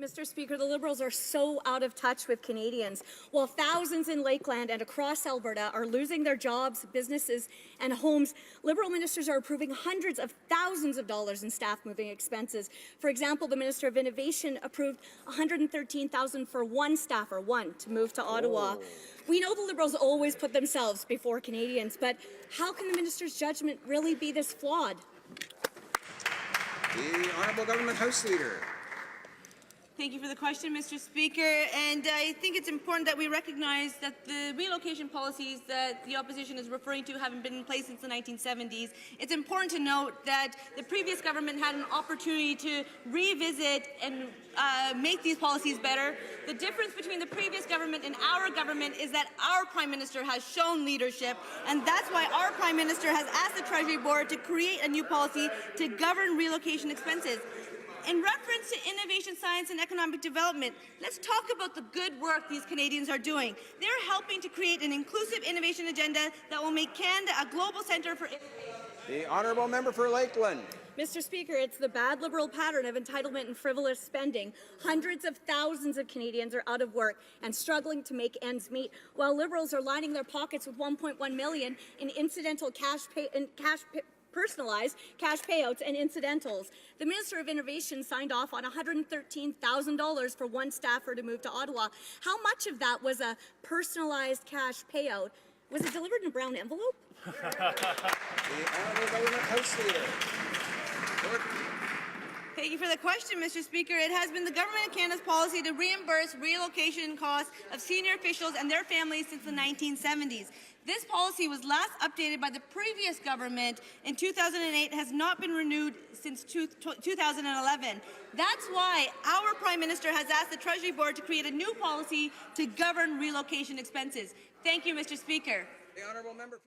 Mr. Speaker, the Liberals are so out of touch with Canadians. While thousands in Lakeland and across Alberta are losing their jobs, businesses and homes, Liberal ministers are approving hundreds of thousands of dollars in staff moving expenses. For example, the Minister of Innovation approved $113,000 for one staffer, to move to Ottawa. We know the Liberals always put themselves before Canadians, but how can the minister's judgment really be this flawed? The Honourable Government House Leader. Thank you for the question, Mr. Speaker. And I think it's important that we recognize that the relocation policies that the opposition is referring to haven't been in place since the 1970s. It's important to note that the previous government had an opportunity to revisit and make these policies better. The difference between the previous government and our government is that our Prime Minister has shown leadership, and that's why our Prime Minister has asked the Treasury Board to create a new policy to govern relocation expenses. In reference to innovation, science and economic development, let's talk about the good work these Canadians are doing. They're helping to create an inclusive innovation agenda that will make Canada a global centre for innovation. The Honourable Member for Lakeland. Mr. Speaker, it's the bad Liberal pattern of entitlement and frivolous spending. Hundreds of thousands of Canadians are out of work and struggling to make ends meet, while Liberals are lining their pockets with $1.1 million in incidental personalized cash payouts and incidentals. The Minister of Innovation signed off on $113,000 for one staffer to move to Ottawa. How much of that was a personalized cash payout? Was it delivered in a brown envelope? The Honourable Government House Leader. Thank you for the question, Mr. Speaker. It has been the Government of Canada's policy to reimburse relocation costs of senior officials and their families since the 1970s. This policy was last updated by the previous government in 2008, has not been renewed since 2011. That's why our Prime Minister has asked the Treasury Board to create a new policy to govern relocation expenses. Thank you, Mr. Speaker. The Honourable Member for